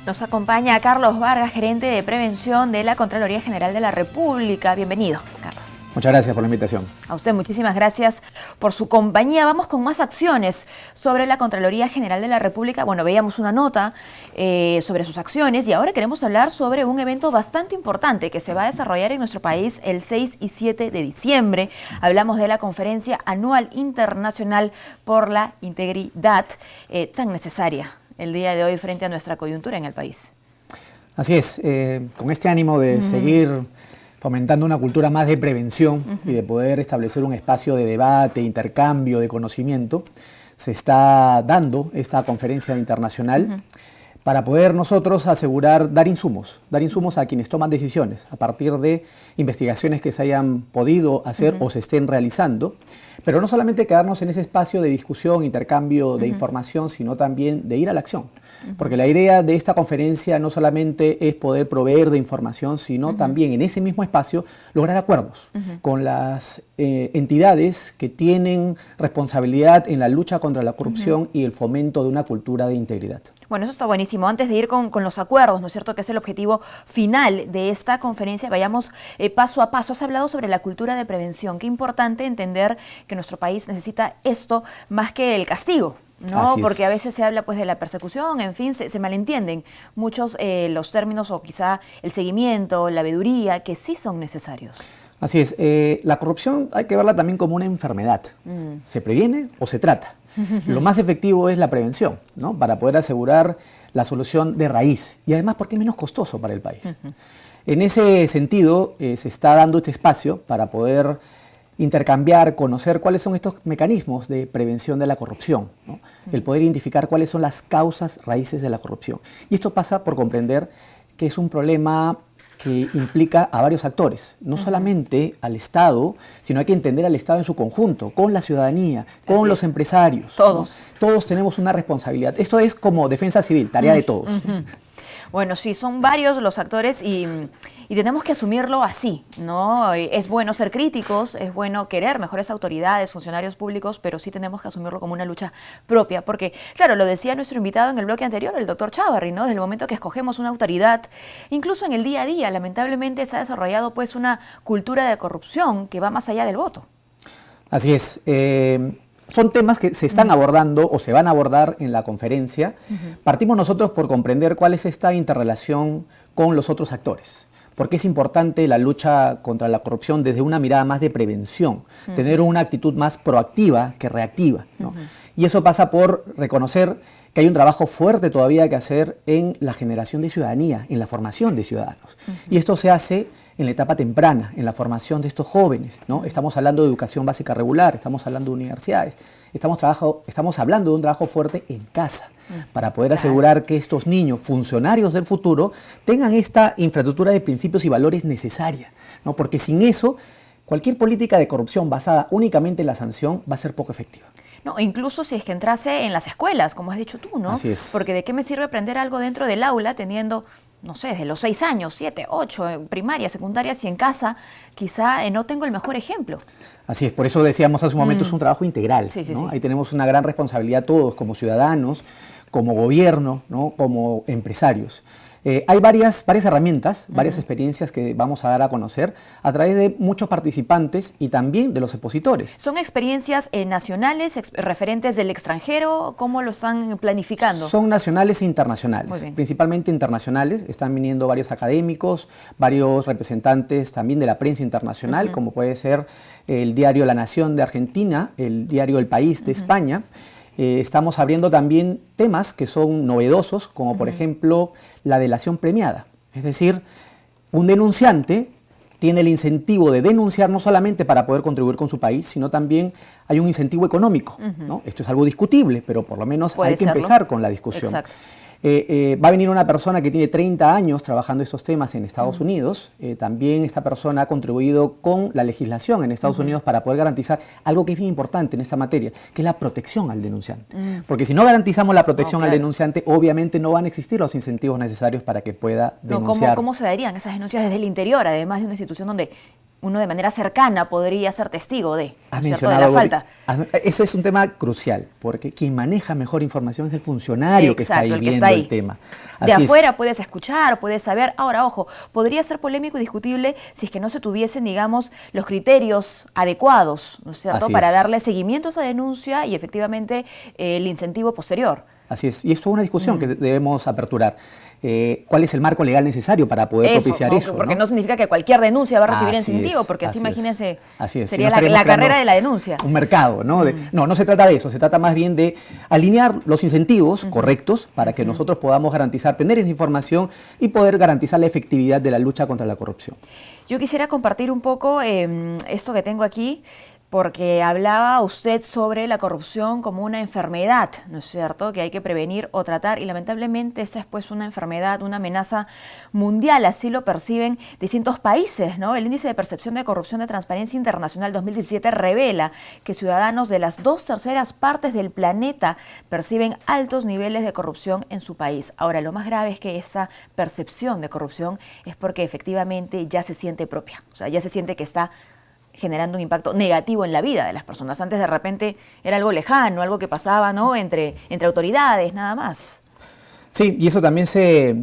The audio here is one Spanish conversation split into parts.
Nos acompaña Carlos Vargas, gerente de prevención de la Contraloría General de la República. Bienvenido, Carlos. Muchas gracias por la invitación. A usted muchísimas gracias por su compañía. Vamos con más acciones sobre la Contraloría General de la República. Bueno, veíamos una nota sobre sus acciones y ahora queremos hablar sobre un evento bastante importante que se va a desarrollar en nuestro país el 6 y 7 de diciembre. Hablamos de la Conferencia Anual Internacional por la Integridad, tan necesaria el día de hoy frente a nuestra coyuntura en el país. Así es, con este ánimo de seguir fomentando una cultura más de prevención y de poder establecer un espacio de debate, intercambio de conocimiento, se está dando esta conferencia internacional para poder nosotros asegurar, dar insumos a quienes toman decisiones a partir de investigaciones que se hayan podido hacer o se estén realizando, pero no solamente quedarnos en ese espacio de discusión, intercambio de información, sino también de ir a la acción. Porque la idea de esta conferencia no solamente es poder proveer de información, sino también en ese mismo espacio lograr acuerdos con las entidades que tienen responsabilidad en la lucha contra la corrupción y el fomento de una cultura de integridad. Bueno, eso está buenísimo. Antes de ir con los acuerdos, ¿no es cierto?, que es el objetivo final de esta conferencia, vayamos paso a paso. Has hablado sobre la cultura de prevención. Qué importante entender que nuestro país necesita esto más que el castigo, ¿no? Porque a veces se habla pues de la persecución, en fin, se malentienden muchos los términos o quizá el seguimiento, la veeduría, que sí son necesarios. Así es. La corrupción hay que verla también como una enfermedad. ¿Se previene o se trata? Lo más efectivo es la prevención, ¿no? Para poder asegurar la solución de raíz y además porque es menos costoso para el país. En ese sentido, se está dando este espacio para poder intercambiar, conocer cuáles son estos mecanismos de prevención de la corrupción, ¿no? El poder identificar cuáles son las causas raíces de la corrupción. Y esto pasa por comprender que es un problema que implica a varios actores, no solamente al Estado, sino hay que entender al Estado en su conjunto, con la ciudadanía, con los empresarios. Todos. ¿No? Todos tenemos una responsabilidad. Esto es como defensa civil, tarea de todos. Bueno, sí, son varios los actores y tenemos que asumirlo así, ¿no? Es bueno ser críticos, es bueno querer mejores autoridades, funcionarios públicos, pero sí tenemos que asumirlo como una lucha propia, porque, claro, lo decía nuestro invitado en el bloque anterior, el doctor Chávarri, ¿no? Desde el momento que escogemos una autoridad, incluso en el día a día, lamentablemente se ha desarrollado pues una cultura de corrupción que va más allá del voto. Así es. Son temas que se están abordando o se van a abordar en la conferencia. Partimos nosotros por comprender cuál es esta interrelación con los otros actores. Porque es importante la lucha contra la corrupción desde una mirada más de prevención, tener una actitud más proactiva que reactiva, ¿no? Y eso pasa por reconocer que hay un trabajo fuerte todavía que hacer en la generación de ciudadanía, en la formación de ciudadanos. Y esto se hace en la etapa temprana, en la formación de estos jóvenes, ¿no? Estamos hablando de educación básica regular, estamos hablando de universidades, estamos hablando de un trabajo fuerte en casa, para poder asegurar que estos niños, funcionarios del futuro, tengan esta infraestructura de principios y valores necesaria, ¿no? Porque sin eso, cualquier política de corrupción basada únicamente en la sanción va a ser poco efectiva. No, incluso si es que entrase en las escuelas, como has dicho tú, ¿no? Así es. Porque ¿de qué me sirve aprender algo dentro del aula teniendo, no sé, desde los 6 años, 7, 8, en primaria, secundaria, si en casa quizá no tengo el mejor ejemplo? Así es, por eso decíamos hace un momento, es un trabajo integral, Sí. Ahí tenemos una gran responsabilidad todos, como ciudadanos, como gobierno, ¿no? Como empresarios. Hay varias herramientas, varias experiencias que vamos a dar a conocer a través de muchos participantes y también de los expositores. ¿Son experiencias nacionales, referentes del extranjero? ¿Cómo lo están planificando? Son nacionales e internacionales, Muy bien. Principalmente internacionales. Están viniendo varios académicos, varios representantes también de la prensa internacional, como puede ser el diario La Nación de Argentina, el diario El País de España. Estamos abriendo también temas que son novedosos, como por ejemplo la delación premiada. Es decir, un denunciante tiene el incentivo de denunciar no solamente para poder contribuir con su país, sino también hay un incentivo económico, ¿no? Esto es algo discutible, pero por lo menos hay que empezar con la discusión. Exacto. Va a venir una persona que tiene 30 años trabajando estos temas en Estados Unidos. También esta persona ha contribuido con la legislación en Estados Unidos para poder garantizar algo que es bien importante en esta materia, que es la protección al denunciante. Porque si no garantizamos la protección al denunciante, obviamente no van a existir los incentivos necesarios para que pueda denunciar. ¿Cómo se darían esas denuncias desde el interior, además de una institución donde uno de manera cercana podría ser testigo de, Has ¿no es cierto?, de mencionado, la falta. Eso es un tema crucial, porque quien maneja mejor información es el funcionario que está ahí Exacto, el que viendo está ahí. el tema. De Así es. afuera puedes escuchar, puedes saber. Ahora, ojo, podría ser polémico y discutible si es que no se tuviesen, digamos, los criterios adecuados, ¿no es cierto?, Así para es. darle seguimiento a esa denuncia y efectivamente el incentivo posterior. Así es, y eso es una discusión que debemos aperturar. ¿Cuál es el marco legal necesario para poder propiciar ¿no? eso? Porque no significa que cualquier denuncia va a recibir Así incentivo, es, porque así imagínense, así es. sería Si no estaríamos la creando carrera de la denuncia. Un mercado, ¿no? No se trata de eso, se trata más bien de alinear los incentivos correctos para que nosotros podamos garantizar, tener esa información y poder garantizar la efectividad de la lucha contra la corrupción. Yo quisiera compartir un poco esto que tengo aquí, porque hablaba usted sobre la corrupción como una enfermedad, ¿no es cierto?, que hay que prevenir o tratar, y lamentablemente esta es pues una enfermedad, una amenaza mundial, así lo perciben distintos países, ¿no? El índice de percepción de corrupción de Transparencia Internacional 2017 revela que ciudadanos de las 2/3 partes del planeta perciben altos niveles de corrupción en su país. Ahora, lo más grave es que esa percepción de corrupción es porque efectivamente ya se siente propia, o sea, ya se siente que está generando un impacto negativo en la vida de las personas. Antes de repente era algo lejano, algo que pasaba, ¿no?, entre autoridades, nada más. Sí, y eso también se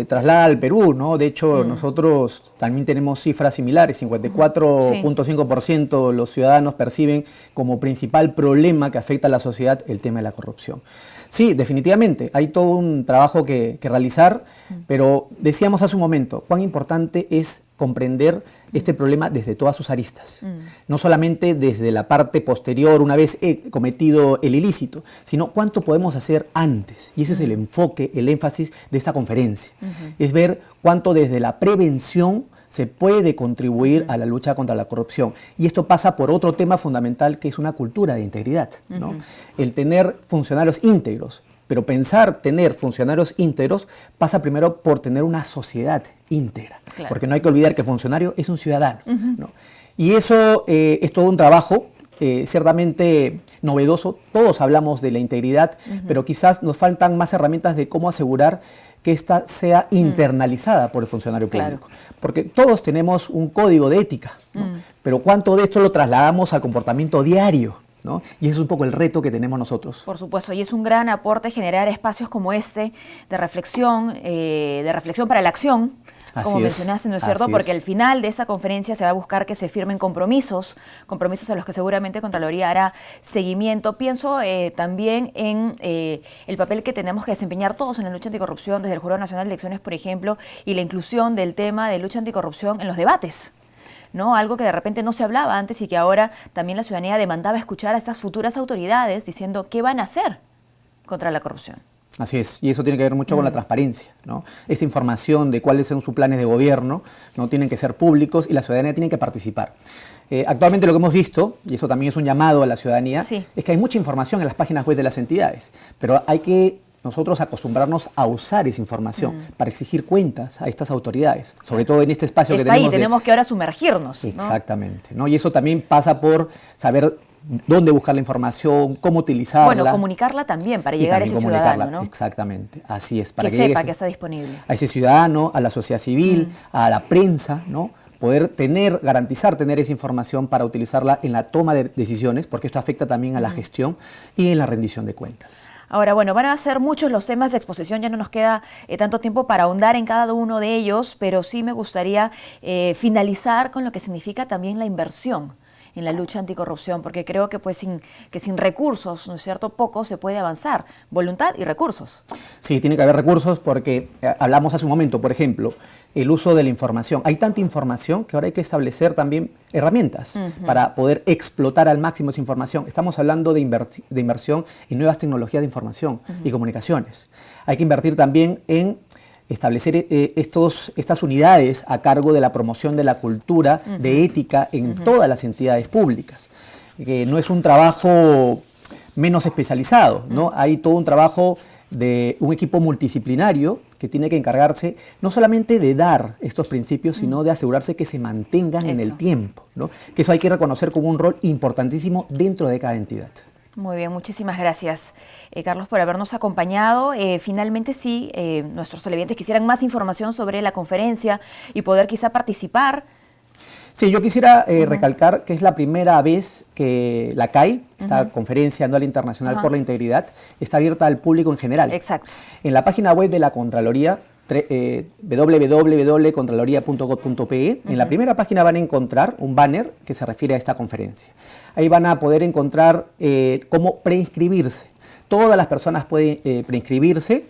traslada al Perú, ¿no? De hecho, nosotros también tenemos cifras similares, 54.5% de los ciudadanos perciben como principal problema que afecta a la sociedad el tema de la corrupción. Sí, definitivamente, hay todo un trabajo que realizar, pero decíamos hace un momento, cuán importante es comprender este problema desde todas sus aristas. No solamente desde la parte posterior, una vez cometido el ilícito, sino cuánto podemos hacer antes. Y ese es el enfoque, el énfasis de esta conferencia. Es ver cuánto desde la prevención se puede contribuir a la lucha contra la corrupción. Y esto pasa por otro tema fundamental, que es una cultura de integridad, ¿no? El tener funcionarios íntegros. Pero pensar tener funcionarios íntegros pasa primero por tener una sociedad íntegra. Claro. Porque no hay que olvidar que el funcionario es un ciudadano, ¿no? Y eso es todo un trabajo ciertamente novedoso. Todos hablamos de la integridad, pero quizás nos faltan más herramientas de cómo asegurar que ésta sea internalizada por el funcionario público. Claro. Porque todos tenemos un código de ética, ¿no? Pero ¿cuánto de esto lo trasladamos al comportamiento diario, ¿no? Y ese es un poco el reto que tenemos nosotros. Por supuesto, y es un gran aporte generar espacios como este de reflexión para la acción, como mencionaste, ¿no es cierto? Porque al final de esa conferencia se va a buscar que se firmen compromisos a los que seguramente Contraloría hará seguimiento. Pienso también en el papel que tenemos que desempeñar todos en la lucha anticorrupción, desde el Jurado Nacional de Elecciones, por ejemplo, y la inclusión del tema de lucha anticorrupción en los debates, ¿no? Algo que de repente no se hablaba antes y que ahora también la ciudadanía demandaba escuchar a estas futuras autoridades diciendo qué van a hacer contra la corrupción. Así es, y eso tiene que ver mucho con la transparencia, ¿no? Esta información de cuáles son sus planes de gobierno, ¿no?, tienen que ser públicos y la ciudadanía tiene que participar. Actualmente lo que hemos visto, y eso también es un llamado a la ciudadanía, es que hay mucha información en las páginas web de las entidades, pero hay que nosotros acostumbrarnos a usar esa información para exigir cuentas a estas autoridades, sobre todo en este espacio que tenemos. Tenemos que ahora sumergirnos, ¿no? Exactamente, ¿no? Y eso también pasa por saber dónde buscar la información, cómo utilizarla. Bueno, comunicarla también para llegar a ese ciudadano, ¿no? Exactamente, así es. Para que sepa que está disponible. A ese ciudadano, a la sociedad civil, a la prensa, ¿no? Poder garantizar tener esa información para utilizarla en la toma de decisiones, porque esto afecta también a la gestión y en la rendición de cuentas. Ahora, bueno, van a ser muchos los temas de exposición, ya no nos queda tanto tiempo para ahondar en cada uno de ellos, pero sí me gustaría finalizar con lo que significa también la inversión en la lucha anticorrupción, porque creo que pues sin recursos, ¿no es cierto?, poco se puede avanzar. Voluntad y recursos. Sí, tiene que haber recursos porque hablamos hace un momento, por ejemplo, el uso de la información. Hay tanta información que ahora hay que establecer también herramientas para poder explotar al máximo esa información. Estamos hablando de inversión en nuevas tecnologías de información y comunicaciones. Hay que invertir también en establecer estas unidades a cargo de la promoción de la cultura, de ética en todas las entidades públicas. Que no es un trabajo menos especializado, ¿no? Hay todo un trabajo de un equipo multidisciplinario que tiene que encargarse no solamente de dar estos principios, sino de asegurarse que se mantengan en el tiempo, ¿no? Que eso hay que reconocer como un rol importantísimo dentro de cada entidad. Muy bien, muchísimas gracias, Carlos, por habernos acompañado. Finalmente, sí, nuestros televidentes quisieran más información sobre la conferencia y poder quizá participar. Sí, yo quisiera recalcar que es la primera vez que la CAI, esta Conferencia Anual Internacional por la Integridad, está abierta al público en general. Exacto. En la página web de la Contraloría, www.contraloría.gov.pe, en la primera página van a encontrar un banner que se refiere a esta conferencia. Ahí van a poder encontrar cómo preinscribirse. Todas las personas pueden preinscribirse.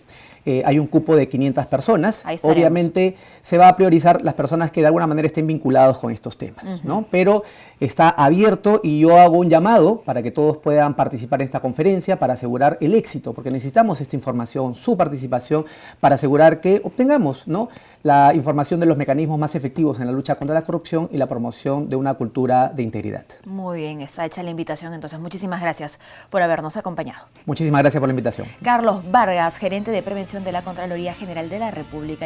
Hay un cupo de 500 personas. Obviamente se va a priorizar las personas que de alguna manera estén vinculados con estos temas, ¿no? Pero está abierto y yo hago un llamado para que todos puedan participar en esta conferencia para asegurar el éxito, porque necesitamos esta información, su participación, para asegurar que obtengamos, ¿no?, la información de los mecanismos más efectivos en la lucha contra la corrupción y la promoción de una cultura de integridad. Muy bien, está hecha la invitación, entonces muchísimas gracias por habernos acompañado. Muchísimas gracias por la invitación. Carlos Vargas, gerente de prevención de la Contraloría General de la República.